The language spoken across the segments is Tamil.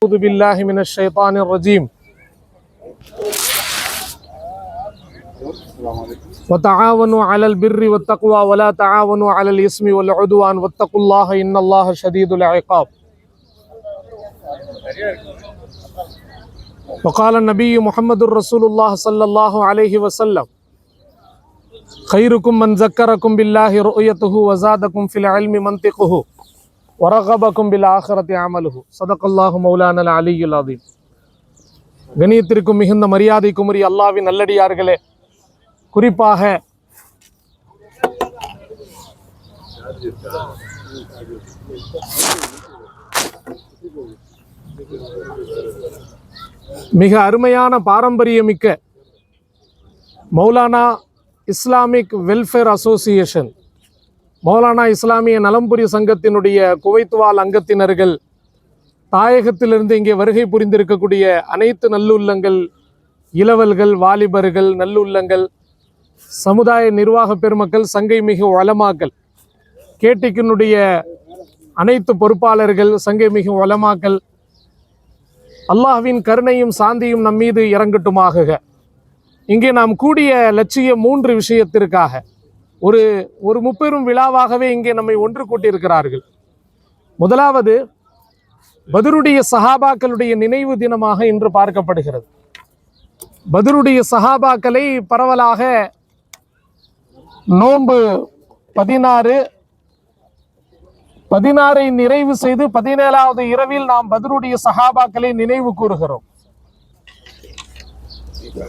أعوذ بالله من الشيطان الرجيم وتعاونوا على البر والتقوى ولا تعاونوا على الإثم والعدوان واتقوا الله إن الله شديد العقاب. وقال النبي محمد رسول الله صلى الله عليه وسلم خيركم من ذكركم بالله رؤيته وزادكم في العلم منطقه ورغبكم بالآخرة عمله صدق الله مولانا العلي العظيم. கணியத்திற்கும் மிகுந்த மரியாதைக்கும் உரிய அல்லாஹ்வின் நல்லடியார்களே, குறிப்பாக மிக அருமையான பாரம்பரியமிக்க Maulana Islamic welfare association, Maulana இஸ்லாமிய நலம்புரி சங்கத்தினுடைய குவைத்வால் அங்கத்தினர்கள், தாயகத்திலிருந்து இங்கே வருகை புரிந்திருக்கக்கூடிய அனைத்து நல்லுள்ளங்கள், இளவல்கள், வாலிபர்கள், நல்லுள்ளங்கள், சமுதாய நிர்வாக பெருமக்கள், சங்கை மிகு உலமாக்கள், கேட்டிக்கினுடைய அனைத்து பொறுப்பாளர்கள், சங்கை மிகு உலமாக்கள், அல்லாஹ்வின் கருணையும் சாந்தியும் நம்மீது இறங்கட்டுமாக. இங்கே நாம் கூடிய லட்சிய 3 விஷயத்திற்காக ஒரு முப்பெரும் விழாவாகவே இங்கே நம்மை ஒன்று கூட்டியிருக்கிறார்கள். முதலாவது, பத்ருடைய சஹாபாக்களுடைய நினைவு தினமாக இன்று பார்க்கப்படுகிறது. பத்ருடைய சஹாபாக்களை பரவலாக நோன்பு 16 நிறைவு செய்து 17வது இரவில் நாம் பத்ருடைய சஹாபாக்களை நினைவு கூறுகிறோம்.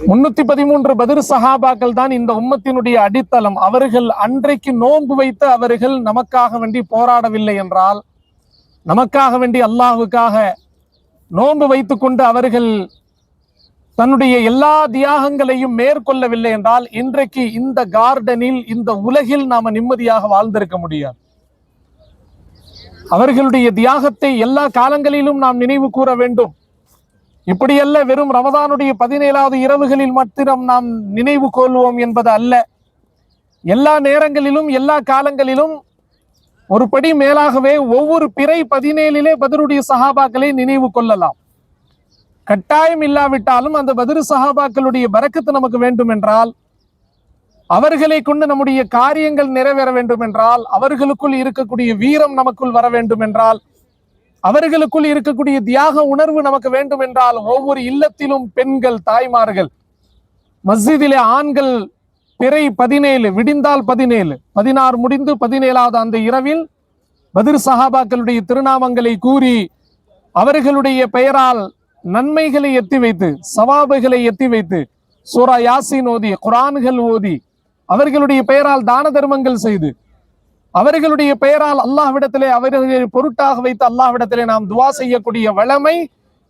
313 பத்ர் சஹாபாக்கள் தான் இந்த உம்மத்தினுடைய அடித்தளம். அவர்கள் அன்றைக்கு நோன்பு வைத்து அவர்கள் நமக்காக வேண்டி போராடவில்லை என்றால், நமக்காக வேண்டி அல்லாஹ்வுக்காக நோன்பு வைத்து கொண்டு அவர்கள் தன்னுடைய எல்லா தியாகங்களையும் மேற்கொள்ளவில்லை என்றால், இன்றைக்கு இந்த கார்டனில், இந்த உலகில் நாம நிம்மதியாக வாழ்ந்திருக்க முடியாது. அவர்களுடைய தியாகத்தை எல்லா காலங்களிலும் நாம் நினைவு கூற வேண்டும். இப்படியல்ல வெறும் ரமதானுடைய 17வது இரவுகளில் மாத்திரம் நாம் நினைவு கொள்வோம் என்பது அல்ல. எல்லா நேரங்களிலும் எல்லா காலங்களிலும் ஒரு படி மேலாகவே ஒவ்வொரு பிறை 17 பத்ருடைய சஹாபாக்களை நினைவு கொள்ளலாம். கட்டாயம் இல்லாவிட்டாலும் அந்த பத்ரு சஹாபாக்களுடைய பரக்கத்து நமக்கு வேண்டும் என்றால், அவர்களை கொண்டு நம்முடைய காரியங்கள் நிறைவேற வேண்டும் என்றால், அவர்களுக்குள் இருக்கக்கூடிய வீரம் நமக்குள் வர வேண்டும் என்றால், அவர்களுக்குள் இருக்கக்கூடிய தியாக உணர்வு நமக்கு வேண்டும் என்றால், ஒவ்வொரு இல்லத்திலும் பெண்கள், தாய்மார்கள், மஸ்ஜிதிலே ஆண்கள் பிறை 17 விடிந்தால் 16 முடிந்து 17வது அந்த இரவில் பத்ர் சஹாபாக்களுடைய திருநாமங்களை கூறி அவர்களுடைய பெயரால் நன்மைகளை எத்தி வைத்து, சவாபுகளை எத்தி வைத்து, சூரா யாசீன் ஓதி, குர்ஆன்கள் ஓதி, அவர்களுடைய பெயரால் தான தர்மங்கள் செய்து, அவர்களுடைய பெயரால் அல்லாஹ்விடத்திலே அவர்களை பொருட்டாக வைத்து அல்லாஹ்விடத்திலே நாம் துவா செய்யக்கூடிய வளமை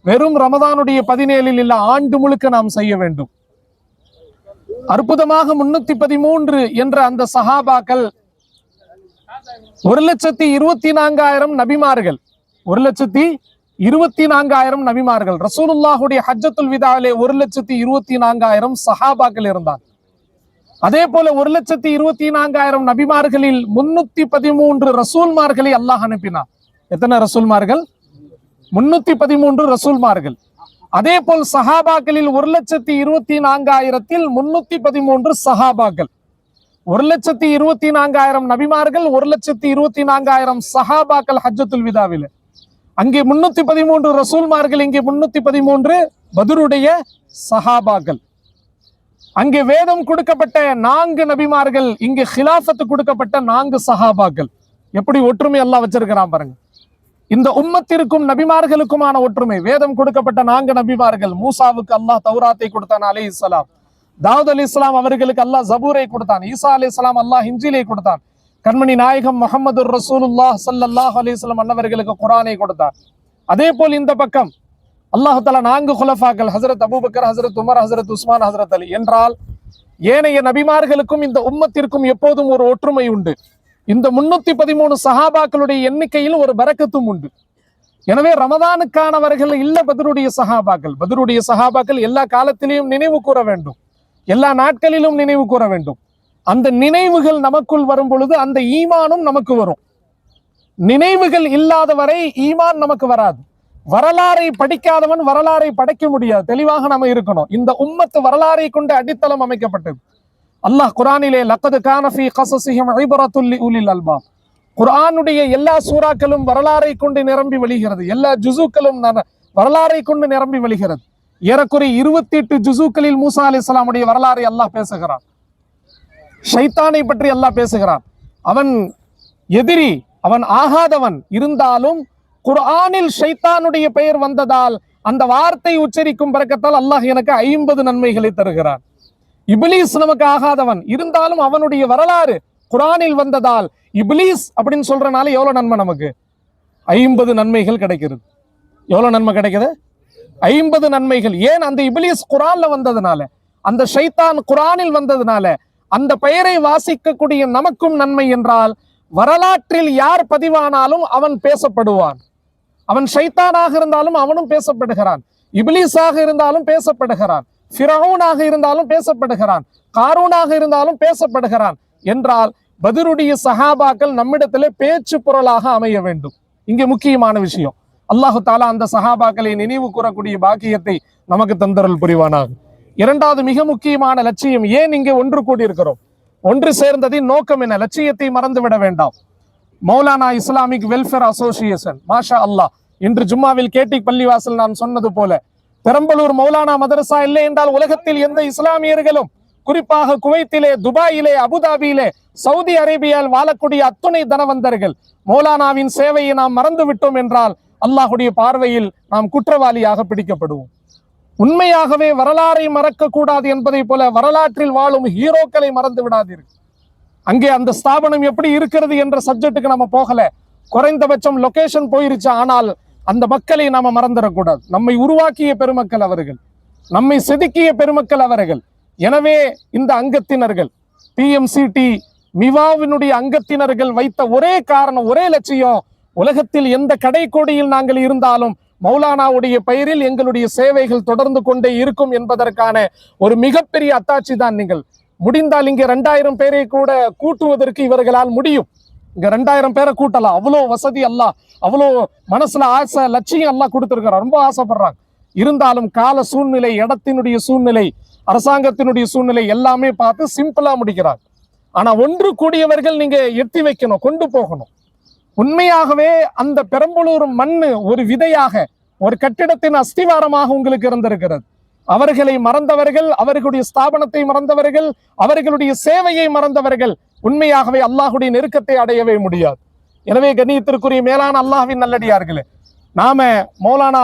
வெறும் ரமதானுடைய 17 இல்ல, ஆண்டு முழுக்க நாம் செய்ய வேண்டும். அற்புதமாக 313 என்ற அந்த சஹாபாக்கள் 1,24,000 நபிமார்கள், 1,24,000 நபிமார்கள். ரசூலுல்லாஹுடைய ஹஜ்ஜத்துல் விதாவிலே 1,24,000 சஹாபாக்கள் இருந்தார். அதே போல 1,24,000 நபிமார்களில் 313 ரசூல்மார்களை அல்லாஹ் அனுப்பினார். எத்தனை ரசூல்மார்கள்? 313 ரசூல்மார்கள். அதே போல் சஹாபாக்களில் 1,24,000-ல் 313 சஹாபாக்கள். 1,24,000 நபிமார்கள், 1,24,000 சஹாபாக்கள் ஹஜ்ஜத்துல் விதாவில். அங்கே 313 ரசூல்மார்கள், இங்கே 313 பத்ருடைய சஹாபாக்கள். அங்கே வேதம் கொடுக்கப்பட்ட 4 நபிமார்கள், இங்கே ஹிலாஃபத்து கொடுக்கப்பட்ட 4 சஹாபாக்கள். எப்படி ஒற்றுமை அல்லாஹ் வச்சிருக்கிறான் பாருங்க. இந்த உம்மத்திற்கும் நபிமார்களுக்குமான ஒற்றுமை. வேதம் கொடுக்கப்பட்ட 4 நபிமார்கள். மூசாவுக்கு அல்லாஹ் தௌராத்தை கொடுத்தான் அலைஹிஸ்ஸலாம். தாவூத் அலைஹிஸ்ஸலாம் அவர்களுக்கு அல்லாஹ் ஜபூரை கொடுத்தான். ஈசா அலைஹிஸ்ஸலாம் அல்லாஹ் இஞ்சிலை கொடுத்தான். கண்மணி நாயகம் முஹம்மது ரசூலுல்லாஹ் ஸல்லல்லாஹு அலைஹி வஸல்லம் அன்னவர்களுக்கு குர்ஆனை கொடுத்தார். அதே போல் இந்த பக்கம் அல்லாஹ் தஆலா 4 குலஃபாக்கள், ஹஜ்ரத் அபூபக்கர், ஹஜ்ரத் உமர், ஹஜ்ரத் உஸ்மான், ஹஜ்ரத் அலி என்றால், ஏனைய நபிமார்களுக்கும் இந்த உம்மத்திற்கும் எப்போதும் ஒரு ஒற்றுமை உண்டு. இந்த 313 சஹாபாக்களுடைய எண்ணிக்கையில் ஒரு பரக்கத்தும் உண்டு. எனவே ரமதானுக்கானவர்கள் இல்ல பத்ருடைய சஹாபாக்கள். பத்ருடைய சஹாபாக்கள் எல்லா காலத்திலையும் நினைவு கூற வேண்டும், எல்லா நாட்களிலும் நினைவு கூற வேண்டும். அந்த நினைவுகள் நமக்குள் வரும் பொழுது அந்த ஈமானும் நமக்கு வரும். நினைவுகள் இல்லாத வரை ஈமான் நமக்கு வராது. வரலாறை படிக்காதவன் வரலாறை படைக்க முடியாது. தெளிவாக நம்ம இருக்கணும். இந்த உம்மத்து வரலாறை கொண்டு அடித்தளம் அமைக்கப்பட்டது. அல்லாஹ் குர்ஆனிலே லக்கது கான ஃபீ கஸஸிஹிம் இப்ரத்துல் லிஉலில் அல்பாப், குர்ஆனுடைய எல்லா சூறாக்களும் வரலாறை கொண்டு நிரம்பி வழிகிறது. எல்லா ஜுசுக்களும் வரலாறை கொண்டு நிரம்பி வழிகிறது. ஏறக்குறை 28 ஜுசுக்களில் மூசா அலைஹிஸ்ஸலாமுடைய வரலாறை அல்லாஹ் பேசுகிறான். ஷைத்தானை பற்றி அல்லாஹ் பேசுகிறான். அவன் எதிரி, அவன் ஆகாதவன். இருந்தாலும் குர்ஆனில் ஷைத்தானுடைய பெயர் வந்ததால், அந்த வார்த்தை உச்சரிக்கும் பரக்கத்தால் அல்லாஹ் எனக்கு 50 நன்மைகளை தருகிறான். இப்லீஸ் நமக்கு ஆகாதவன், இருந்தாலும் அவனுடைய வரலாறு குர்ஆனில் வந்ததால் இப்லீஸ் அப்படின்னு சொல்றனால எவ்வளவு நன்மை நமக்கு? 50 நன்மைகள் கிடைக்கிறது. எவ்வளவு நன்மை கிடைக்குது? 50 நன்மைகள். ஏன்? அந்த இப்லீஸ் குர்ஆன்ல வந்ததுனால, அந்த ஷைத்தான் குர்ஆனில் வந்ததுனால. அந்த பெயரை வாசிக்கக்கூடிய நமக்கும் நன்மை என்றால், வரலாற்றில் யார் பதிவானாலும் அவன் பேசப்படுவான். அவன் ஷைத்தானாக இருந்தாலும் அவனும் பேசப்படுகிறான், இப்லீஸாக இருந்தாலும் பேசப்படுகிறான், ஃபிரௌனாக இருந்தாலும் பேசப்படுகிறான், காரூனாக இருந்தாலும் பேசப்படுகிறான். என்றால் பத்ருடைய சஹாபாக்கள் நம்மிடத்திலே பேச்சு பொருளாக அமைய வேண்டும். இங்கே முக்கியமான விஷயம். அல்லாஹு தாலா அந்த சஹாபாக்களை நினைவு கூறக்கூடிய பாக்கியத்தை நமக்கு தந்தருள் புரிவானாக. இரண்டாவது மிக முக்கியமான லட்சியம், ஏன் இங்கே ஒன்று கூடியிருக்கிறோம்? ஒன்று சேர்ந்ததின் நோக்கம் என்ன? லட்சியத்தை மறந்துவிட வேண்டாம். மௌலானா இஸ்லாமிக் வெல்ஃபேர் அசோசியேஷன், மாஷா அல்லாஹ், இன்று ஜும்மாவில் கேட்டி பள்ளிவாசல் நான் சொன்னது போல, பெரம்பலூர் மௌலானா மதரசா இல்லை என்றால் உலகத்தில் எந்த இஸ்லாமியர்களும், குறிப்பாக குவைத்திலே, துபாயிலே, அபுதாபியிலே, சவுதி அரேபியாவில் வாழக்கூடிய அத்துணை தனவந்தர்கள் மௌலானாவின் சேவையை நாம் மறந்து விட்டோம் என்றால் அல்லாஹுடைய பார்வையில் நாம் குற்றவாளியாக பிடிக்கப்படுவோம். உண்மையாகவே வரலாறை மறக்க கூடாது என்பதை போல வரலாற்றில் வாழும் ஹீரோக்களை மறந்து விடாதீர்கள். அங்கே அந்த ஸ்தாபனம் எப்படி இருக்கிறது என்ற சப்ஜெக்டுக்கு நம்ம போகல, குறைந்தபட்சம் லொகேஷன் போயிருச்சு. ஆனால் அந்த மக்களை நாம மறந்துடக்கூடாது. நம்மை உருவாக்கிய பெருமக்கள் அவர்கள், நம்மை செதுக்கிய பெருமக்கள் அவர்கள். எனவே இந்த அங்கத்தினர்கள், பிஎம்சிடி மிவாவினுடைய அங்கத்தினர்கள் வைத்த ஒரே காரணம், ஒரே லட்சியம், உலகத்தில் எந்த கடைக்கோடியில் நாங்கள் இருந்தாலும் மௌலானாவுடைய பெயரில் எங்களுடைய சேவைகள் தொடர்ந்து கொண்டே இருக்கும் என்பதற்கான ஒரு மிகப்பெரிய அத்தாட்சி தான். நீங்கள் முடிந்தால் இங்கே 2000 பேரை கூட கூட்டுவதற்கு இவர்களால் முடியும். இங்க 2000 பேரை கூட்டலாம். அவ்வளோ வசதி அல்லாஹ், அவ்வளோ மனசுல ஆசை, லட்சியம் அல்லாஹ் கொடுத்திருக்கிறார். ரொம்ப ஆசைப்படுறாங்க. இருந்தாலும் கால சூழ்நிலை, இடத்தினுடைய சூழ்நிலை, அரசாங்கத்தினுடைய சூழ்நிலை எல்லாமே பார்த்து சிம்பிளா முடிக்கிறார். ஆனா ஒன்று கூடியவர்கள் நீங்க எட்டி வைக்கணும், கொண்டு போகணும். உண்மையாகவே அந்த பெரம்பலூர் மண்ணு ஒரு விதையாக, ஒரு கட்டிடத்தின் அஸ்திவாரமாக உங்களுக்கு இருந்திருக்கிறது. அவர்களை மறந்தவர்கள், அவர்களுடைய ஸ்தாபனத்தை மறந்தவர்கள், அவர்களுடைய சேவையை மறந்தவர்கள் உண்மையாகவே அல்லாஹுடைய நெருக்கத்தை அடையவே முடியாது. எனவே கண்ணியத்திற்குரிய மேலான அல்லாஹ்வின் நல்லடியார்களே, நாம மௌலானா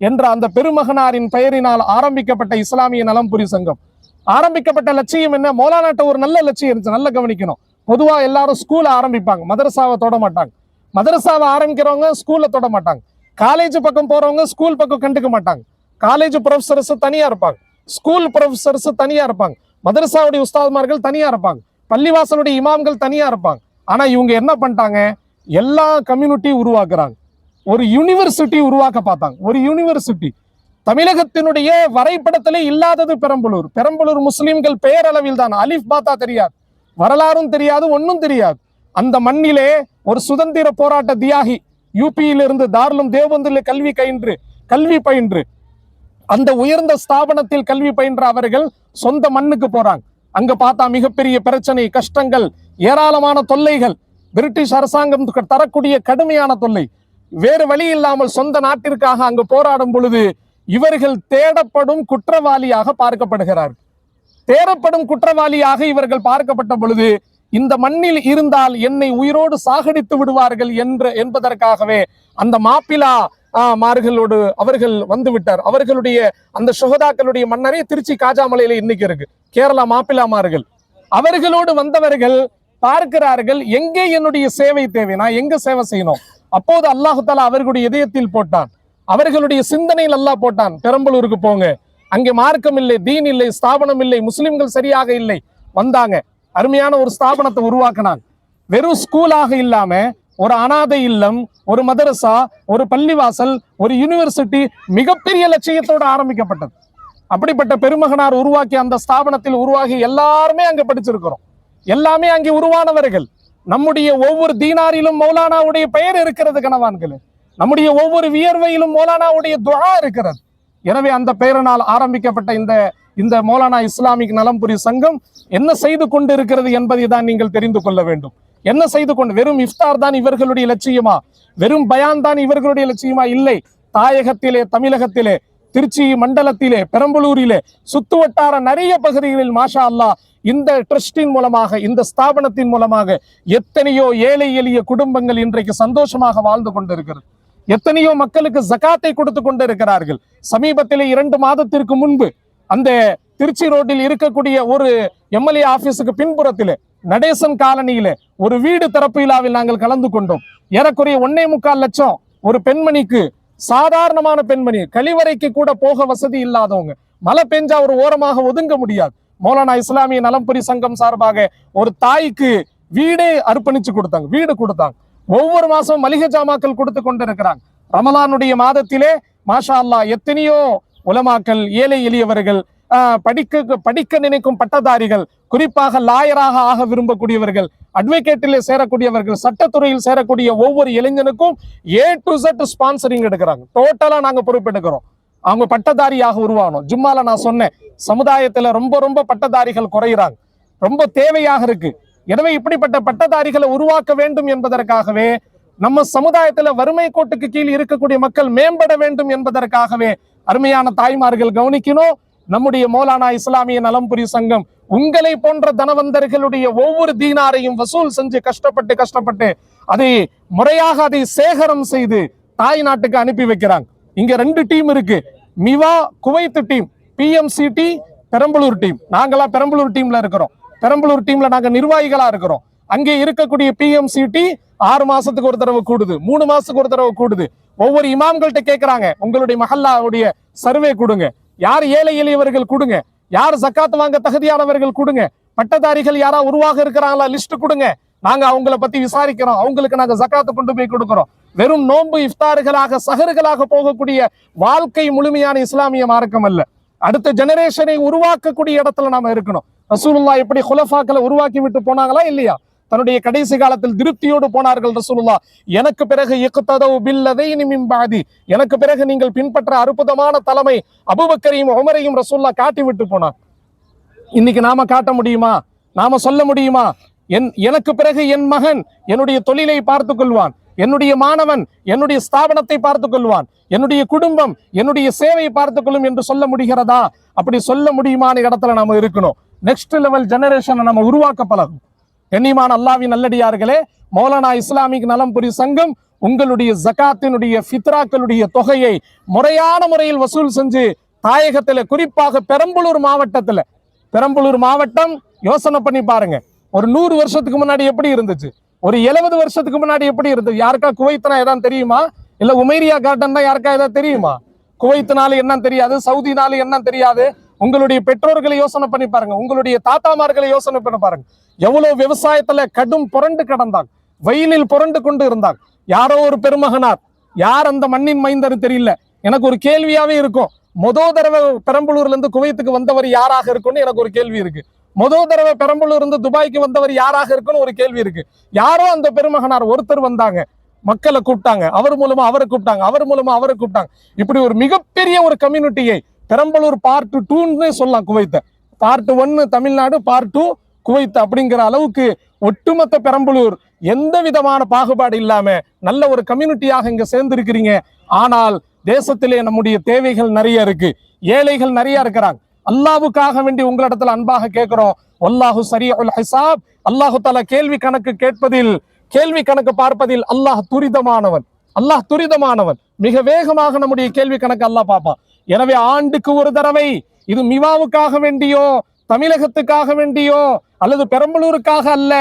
என்ற அந்த பெருமகனாரின் பெயரினால் ஆரம்பிக்கப்பட்ட இஸ்லாமிய நலம்புரி சங்கம், ஆரம்பிக்கப்பட்ட லட்சியம் என்ன? மௌலானாட்ட ஒரு நல்ல லட்சியம் இருந்துச்சு. நல்ல கவனிக்கணும். பொதுவா எல்லாரும் ஸ்கூலை ஆரம்பிப்பாங்க, மதரசாவை தொட மாட்டாங்க. மதரசாவை ஆரம்பிக்கிறவங்க ஸ்கூல்ல தொட மாட்டாங்க. காலேஜ் பக்கம் போறவங்க ஸ்கூல் பக்கம் கண்டுக்க மாட்டாங்க. காலேஜ் ப்ரொஃபசர்ஸ் தனியா இருப்பாங்க, ஸ்கூல் ப்ரொஃபசர்ஸ் தனியா இருப்பாங்க, மதரசாவுடைய உஸ்தாத்மார்கள் தனியா இருப்பாங்க, பள்ளிவாசலுடைய இமாம்கள் தனியா இருப்பாங்க. ஆனா இவங்க என்ன பண்ணிட்டாங்க? எல்லா கம்யூனிட்டி உருவாக்குறாங்க. ஒரு யூனிவர்சிட்டி உருவாக்க பார்த்தாங்க. ஒரு யூனிவர்சிட்டி தமிழகத்தினுடைய வரைபடத்திலே இல்லாதது பெரம்பலூர். பெரம்பலூர் முஸ்லிம்கள் பெயரளவில் தான், அலிஃப் பாத்தா தெரியாது, வரலாறும் தெரியாது, ஒன்னும் தெரியாது. அந்த மண்ணிலே ஒரு சுதந்திர போராட்ட தியாகி, யூபியிலிருந்து தாருலும் தேவபந்திலே கல்வி பயின்று அந்த உயர்ந்த ஸ்தாபனத்தில் கல்வி பயின்ற அவர்கள் சொந்த மண்ணுக்கு போறாங்க. அங்க பார்த்தா மிகப்பெரிய பிரச்சனை, கஷ்டங்கள், ஏராளமான தொல்லைகள், பிரிட்டிஷ் அரசாங்கம் தரக்கூடிய கடுமையான தொல்லை. வேறு வழி இல்லாமல் சொந்த நாட்டிற்காக அங்கு போராடும் பொழுது இவர்கள் தேடப்படும் குற்றவாளியாக பார்க்கப்படுகிறார்கள். தேடப்படும் குற்றவாளியாக இவர்கள் பார்க்கப்பட்ட பொழுது, இந்த மண்ணில் இருந்தால் என்னை உயிரோடு சாகடித்து விடுவார்கள் என்பதற்காகவே அந்த மாப்பிளா மார்களோடு அவர்கள் வந்து விட்டார். அவர்களுடைய அந்த சுகதாக்களுடைய மன்னரே திருச்சி காஜாமலையில இன்னைக்கு இருக்கு, கேரளா மாப்பிளாமார்கள். அவர்களோடு வந்தவர்கள் பார்க்கிறார்கள், எங்கே என்னுடைய சேவை தேவை, நான் எங்க சேவை செய்யணும். அப்போது அல்லாஹு தஆலா அவர்களுடைய இதயத்தில் போட்டான், அவர்களுடைய சிந்தனையில் அல்லாஹ் போட்டான், பெரம்பலூருக்கு போங்க, அங்கே மார்க்கம் இல்லை, தீன் இல்லை, ஸ்தாபனம் இல்லை, முஸ்லிம்கள் சரியாக இல்லை. வந்தாங்க, அருமையான ஒரு ஸ்தாபனத்தை உருவாக்கினாங்க. வெறும் ஸ்கூலாக இல்லாம ஒரு அனாதை இல்லம், ஒரு மதரசா, ஒரு பள்ளிவாசல், ஒரு யூனிவர்சிட்டி, மிகப்பெரிய லட்சியத்தோடு ஆரம்பிக்கப்பட்டது. அப்படிப்பட்ட பெருமகனார் உருவாக்கி அந்த ஸ்தாபனத்தில் உருவாகி எல்லாருமே அங்க படிச்சிருக்கிறோம். எல்லாமே அங்கே உருவானவர்கள். நம்முடைய ஒவ்வொரு தீனாரிலும் மௌலானாவுடைய பெயர் இருக்கிறது கணவான்களே. நம்முடைய ஒவ்வொரு வியர்வையிலும் மௌலானாவுடைய துஆ இருக்கிறது. எனவே அந்த பெயரினால் ஆரம்பிக்கப்பட்ட இந்த மௌலானா இஸ்லாமிக் நலம்புரி சங்கம் என்ன செய்து கொண்டு இருக்கிறது என்பதை தான் நீங்கள் தெரிந்து கொள்ள வேண்டும். என்ன செய்து கொண்டு, வெறும் இஃப்தார் தான் இவர்களுடைய லட்சியமா, வெறும் பயான் தான் இவர்களுடைய லட்சியமா? இல்லை. தாயகத்திலே, தமிழகத்திலே, திருச்சி மண்டலத்திலே, பெரம்பலூரிலே, சுத்து வட்டார நிறைய பகுதிகளில் மாஷா அல்லாஹ் இந்த ட்ரஸ்டின் மூலமாக, இந்த ஸ்தாபனத்தின் மூலமாக எத்தனையோ ஏழை எளிய குடும்பங்கள் இன்றைக்கு சந்தோஷமாக வாழ்ந்து கொண்டிருக்கிறது. எத்தனையோ மக்களுக்கு ஜகாத்தை கொடுத்து கொண்டு இருக்கிறார்கள். சமீபத்திலே 2 மாதத்திற்கு முன்பு அந்த திருச்சி ரோட்டில் இருக்கக்கூடிய ஒரு எம்எல்ஏ ஆபீஸுக்கு பின்புறத்திலே நடேசன் காலனியிலே ஒரு வீடு திறப்பு விழாவில் நாங்கள் கலந்து கொண்டோம். ஏறக்குறைய 1.25 லட்சம் ஒரு பெண்மணிக்கு, சாதாரணமான பெண்மணி, கழிவறைக்கு கூட போக வசதி இல்லாதவங்க, மழை பெஞ்சா ஒரு ஓரமாக ஒதுங்க முடியாது. மௌலானா இஸ்லாமிய நலம்புரி சங்கம் சார்பாக ஒரு தாய்க்கு வீடே அர்ப்பணிச்சு கொடுத்தாங்க, வீடு கொடுத்தாங்க. ஒவ்வொரு மாசம் மளிகை ஜாமாக்கள் கொடுத்து கொண்டு இருக்கிறாங்க. ரமலானுடைய மாதத்திலே மாஷா அல்லாஹ் எத்தனையோ உலமாக்கள், ஏழை எளியவர்கள், படிக்க நினைக்கும் பட்டதாரிகள், குறிப்பாக லாயராக ஆக விரும்பக்கூடியவர்கள், அட்வொகேட்டிலே சேரக்கூடியவர்கள், சட்டத்துறையில் சேரக்கூடிய ஒவ்வொரு இளைஞனுக்கும் A to Z ஸ்பான்சரிங் எடுக்கிறாங்க. டோட்டலா நாங்க பொறுப்பெடுக்கிறோம். அவங்க பட்டதாரியாக உருவாகணும். ஜும்மால நான் சொன்னேன், சமுதாயத்துல ரொம்ப ரொம்ப பட்டதாரிகள் குறையிறாங்க, ரொம்ப தேவையாக இருக்கு. எனவே இப்படிப்பட்ட பட்டதாரிகளை உருவாக்க வேண்டும் என்பதற்காகவே, நம்ம சமுதாயத்துல வறுமை கோட்டுக்கு கீழ் இருக்கக்கூடிய மக்கள் மேம்பட வேண்டும் என்பதற்காகவே அருமையான தாய்மார்கள் கவனிக்கணும். நம்முடைய மௌலானா இஸ்லாமிய நலம்புரி சங்கம் உங்களை போன்ற தனவந்தர்களுடைய ஒவ்வொரு தீனாரையும் வசூல் செஞ்சு கஷ்டப்பட்டு அதை முறையாக அதை சேகரம் செய்து தாய் நாட்டுக்கு அனுப்பி வைக்கிறாங்க. இங்க 2 டீம் இருக்கு, மிவா Kuwait team, PMCT Perambalur team. நாங்களா பெரம்பலூர் டீம்ல இருக்கிறோம். பெரம்பலூர் டீம்ல நாங்க நிர்வாகிகளா இருக்கிறோம். அங்கே இருக்கக்கூடிய PMCT 6 மாசத்துக்கு ஒரு தடவை கூடுது, 3 மாசத்துக்கு ஒரு தடவை கூடுது. ஒவ்வொரு இமாம்கள்ட்ட கேட்கிறாங்க, உங்களுடைய மஹல்லாவுடைய சர்வே கொடுங்க, யார் ஏழை எளியவர்கள் கொடுங்க, யார் ஜக்காத் வாங்க தகுதியானவர்கள் கொடுங்க, பட்டதாரிகள் யாரா உருவாக இருக்கிறாங்களா லிஸ்ட் கொடுங்க, நாங்க அவங்கள பத்தி விசாரிக்கிறோம், அவங்களுக்கு நாங்க ஜக்காத்தை கொண்டு போய் கொடுக்கிறோம். வெறும் நோன்பு இஃப்தார்களாக சஹர்களாக போகக்கூடிய வாழ்க்கை முழுமையான இஸ்லாமிய மார்க்கம் அல்ல. அடுத்த ஜெனரேஷனை உருவாக்கக்கூடிய இடத்துல நாம இருக்கணும். ரசூலுல்லாஹ் எப்படி குலஃபாக்களை உருவாக்கி விட்டு போனாங்களா இல்லையா? தன்னுடைய கடைசி காலத்தில் திருப்தியோடு போனார்கள் ரசூலுல்லாஹ். எனக்கு பிறகு இக்ததௌ பில்லதைனி மின் பாதி, எனக்கு பிறகு நீங்கள் பின்பற்ற அற்புதமான தலைமை அபூபக்கரையும் உமரையும் ரசூலுல்லாஹ் காட்டி விட்டு போனார். இன்னைக்கு நாம காட்ட முடியுமா? நாம சொல்ல முடியுமா? எனக்கு பிறகு என் மகன் என்னுடைய தொழிலை பார்த்துக் கொள்வான், என்னுடைய மாணவன் என்னுடைய ஸ்தாபனத்தை பார்த்துக் கொள்வான், என்னுடைய குடும்பம் என்னுடைய சேவையை பார்த்துக் கொள்ளும் என்று சொல்ல முடிகிறதா? அப்படி சொல்ல முடியுமான இடத்துல நாம இருக்கணும். நெக்ஸ்ட் லெவல் ஜெனரேஷனை நம்ம உருவாக்க பழகும். கண்ணியமான அல்லாஹ்வின் நல்லடியார்களே, மௌலானா இஸ்லாமிக் நலம்புரி சங்கம் உங்களுடைய ஜகாத்தினுடைய ஃபித்ராக்களுடைய தொகையை முறையான முறையில் வசூல் செஞ்சு தாயகத்துல, குறிப்பாக பெரம்பலூர் மாவட்டத்துல, பெரம்பலூர் மாவட்டம் யோசனை பண்ணி பாருங்க, ஒரு 100 வருஷத்துக்கு முன்னாடி எப்படி இருந்துச்சு, ஒரு 70 வருஷத்துக்கு முன்னாடி எப்படி இருந்தது? யாருக்கா குவைத்னா ஏதாவது தெரியுமா? இல்ல உமைரியா கார்டன் யாருக்கா ஏதாவது தெரியுமா? குவைத்னால என்ன தெரியாது, சவுதினால என்ன தெரியாது? உங்களுடைய பெற்றோர்களை யோசனை பண்ணி பாருங்க, உங்களுடைய தாத்தாமார்களை யோசனை பண்ணி பாருங்க. எவ்வளவு விவசாயத்துல கடும் புரண்டு கிடந்தாங்க, வெயிலில் புரண்டு கொண்டு இருந்தாங்க. யாரோ ஒரு பெருமகனார், யார் அந்த மண்ணின் மைந்தர் தெரியல. எனக்கு ஒரு கேள்வியாவே இருக்கும், தடவை பெரம்பலூர்ல இருந்து குவைத்துக்கு வந்தவர் யாராக இருக்கும்னு எனக்கு ஒரு கேள்வி இருக்கு. தடவை பெரம்பலூர் இருந்து துபாய்க்கு வந்தவர் யாராக இருக்குன்னு ஒரு கேள்வி இருக்கு. யாரோ அந்த பெருமகனார் ஒருத்தர் வந்தாங்க, மக்களை கூப்பிட்டாங்க, அவர் மூலமா அவரை கூப்பிட்டாங்க, அவர் மூலமா அவரை கூப்பிட்டாங்க. இப்படி ஒரு மிகப்பெரிய ஒரு கம்யூனிட்டியை பெரம்பலூர் பார்ட் 2ன்னு சொல்லலாம். குவைத்த பார்ட் 1 தமிழ்நாடு, பார்ட் 2 குவைத் அப்படிங்கிற அளவுக்கு ஒட்டுமொத்த பெரம்பலூர் எந்த விதமான பாகுபாடு இல்லாம நல்ல ஒரு கம்யூனிட்டியாக இங்க சேர்ந்து இருக்கிறீங்க. ஆனால் தேசத்திலே நம்முடைய தேவைகள் நிறைய இருக்கு, ஏழைகள் நிறைய இருக்கிறாங்க. அல்லாஹ்வுக்காக வேண்டி உங்களிடத்துல அன்பாக கேட்கிறோம், வல்லாஹு ஸரீஉல் ஹிசாப். அல்லாஹு தஆலா கேள்வி கணக்கு பார்ப்பதில் அல்லாஹ் துரிதமானவன். அல்லாஹ் துரிதமானவன், மிக வேகமாக நம்முடைய கேள்வி கணக்கு அல்லாஹ் பார்ப்பான். எனவே ஆண்டுக்கு ஒரு தடவை இது மிவாவுக்காக வேண்டியோ, தமிழகத்துக்காக வேண்டியோ, அல்லது பெரம்பலூருக்காக அல்ல,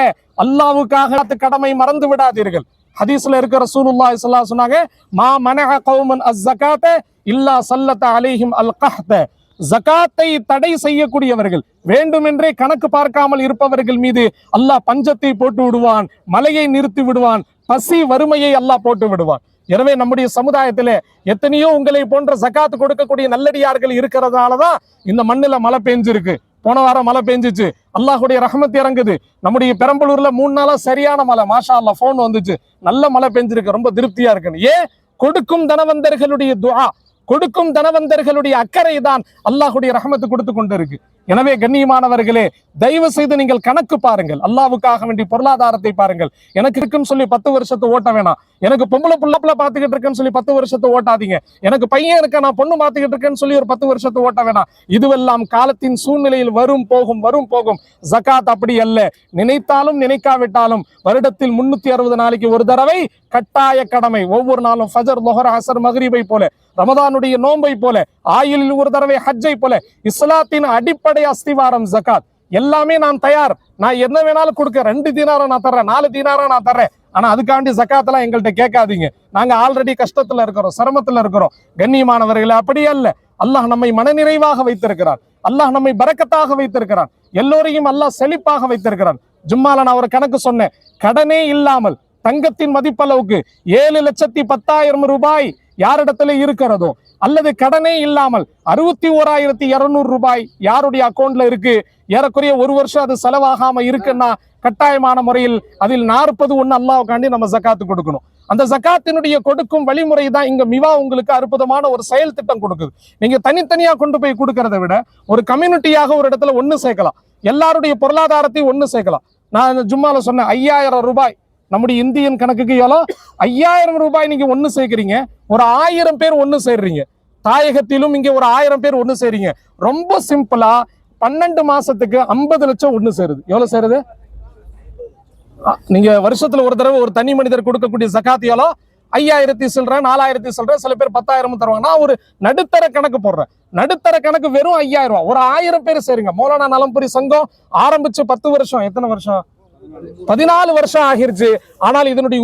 அல்லாஹ்வுக்காக கடமை மறந்து விடாதீர்கள். ஹதீஸ்ல இருக்கிற ரசூலுல்லாஹி ஸல்லல்லாஹு அலைஹி வஸல்லம் சொன்னாங்க, மா மனஅ கௌமன் அஸ்ஸகாத இல்லா ஸல்லத அலைஹிம் அல்கஹ்த. ஜகாத்தை தடை செய்யக்கூடியவர்கள், வேண்டுமென்றே கணக்கு பார்க்காமல் இருப்பவர்கள் மீது அல்லாஹ் பஞ்சத்தை போட்டு விடுவான், மழையை நிறுத்தி விடுவான், பசி வறுமையை அல்லாஹ் போட்டு விடுவான். எனவே நம்முடைய சமுதாயத்துல எத்தனையோ உங்களை போன்ற ஜகாத் கொடுக்கக்கூடிய நல்லடியார்கள் இருக்கிறதுனாலதான் இந்த மண்ணுல மழை பெஞ்சிருக்கு. போன வாரம் மழை பெஞ்சிச்சு, அல்லாஹுடைய ரஹ்மத் இறங்குது. நம்முடைய பெரம்பலூர்ல 3 நாளா சரியான மழை, மாஷா அல்லாஹ், போன் வந்துச்சு, நல்ல மழை பெஞ்சிருக்கு, ரொம்ப திருப்தியா இருக்குன்னு. ஏன்? கொடுக்கும் தனவந்தர்களுடைய துஆ, கொடுக்கும் தனவந்தர்களுடைய அக்கறை தான் அல்லாஹ்வுடைய ரஹமத்து கொடுத்து கொண்டிருக்கு. எனவே கண்ணியமானவர்களே, தயவு செய்து நீங்கள் கணக்கு பாருங்கள். அல்லாஹ்வுக்காக வேண்டி பொருளாதாரத்தை பாருங்கள். எனக்கு இருக்குன்னு சொல்லி 10 வருஷத்தை ஓட்ட வேணாம். எனக்கு பொம்பளை புள்ள பாத்துக்கிட்டு இருக்கேன்னு சொல்லி 10 வருஷத்தை ஓட்டாதீங்க. எனக்கு பையன் இருக்க, நான் பொண்ணு பாத்துக்கிட்டு இருக்கேன்னு சொல்லி ஒரு 10 வருஷத்தை ஓட்ட வேணாம். இதுவெல்லாம் காலத்தின் சூழ்நிலையில் வரும் போகும். ஜகாத் அப்படி அல்ல. நினைத்தாலும் நினைக்காவிட்டாலும் வருடத்தில் 360 நாளைக்கு ஒரு தடவை கட்டாய கடமை. ஒவ்வொரு நாளும் ஃபஜர், லுஹர், அஸர், மக்ரிபை போல, ரமதானுடைய நோன்பை போல, ஆயிலில் ஒரு தடவை ஹஜ்ஜை போல, இஸ்லாத்தின் அடிப்படை அஸ்திவாரம் ஜகாத். எல்லாமே நான் தயார், நான் என்ன வேணாலும் கொடுக்க, 2 தீனாரம் நான் தர்றேன், 4 தீனாரம் நான் தர்றேன். ஆனா அதுக்காண்டி ஜகாத்தெல்லாம் எங்கள்கிட்ட கேட்காதீங்க. நாங்க ஆல்ரெடி கஷ்டத்துல இருக்கிறோம், சிரமத்துல இருக்கிறோம். கண்ணியமானவர்களே, அப்படி அல்ல. அல்லாஹ் நம்மை மனநிறைவாக வைத்திருக்கிறார். அல்லாஹ் நம்மை பரக்கத்தாக வைத்திருக்கிறான். எல்லோரையும் அல்லாஹ் செழிப்பாக வைத்திருக்கிறான். ஜும்மால நான் ஒரு கணக்கு சொன்னேன். கடனே இல்லாமல் தங்கத்தின் மதிப்பளவுக்கு 7,10,000 ரூபாய் யாரிடத்துல இருக்கிறதோ, அல்லது கடனே இல்லாமல் 61,200 ரூபாய் யாருடைய அக்கௌண்ட்ல இருக்கு, ஏறக்குறைய ஒரு வருஷம் அது செலவாகாம இருக்குன்னா கட்டாயமான முறையில் அதில் 41 அல்லாஹ்வுக்காண்டி நம்ம ஜகாத்து கொடுக்கணும். அந்த ஜகாத்தினுடைய கொடுக்கும் வழிமுறை தான் இங்க மிவா உங்களுக்கு அற்புதமான ஒரு செயல் திட்டம் கொடுக்குது. நீங்க தனித்தனியா கொண்டு போய் கொடுக்கறத விட ஒரு கம்யூனிட்டியாக ஒரு இடத்துல ஒண்ணு சேர்க்கலாம். எல்லாருடைய பொருளாதாரத்தையும் ஒண்ணு சேர்க்கலாம். நான் ஜும்மால சொன்னேன், 5,000 ரூபாய் நம்முடைய இந்தியன் கணக்குக்கு எவ்வளோ, 5,000 ரூபாய் நீங்க ஒண்ணு சேர்க்கிறீங்க. ஒரு 1000 பேர் ஒண்ணு சேர்றீங்க. தாயகத்திலும் இங்க ஒரு 1000 பேர் ஒண்ணு சேர்றீங்க. ரொம்ப சிம்பிளா 12 மாசத்துக்கு 50 லட்சம் ஒண்ணு சேருது. எவ்வளவு சேருது? நீங்க வருஷத்துல ஒரு தடவை ஒரு தனி மனிதர் கொடுக்கக்கூடிய ஜகாத் எவ்வளோ? 5,000 சில்லற, 4,000 சில்லற, சில பேர் 10,000 தருவாங்க. நான் ஒரு நடுத்தர கணக்கு போடுறேன். நடுத்தர கணக்கு வெறும் 5,000 ரூபாய். ஒரு 1000 பேர் சேருங்க. மௌலானா நலம்புரி சங்கம் ஆரம்பிச்சு 10 வருஷம், எத்தனை வருஷம்? 14 வருஷம் ஆகிருச்சு. ஆனால் இதனுடைய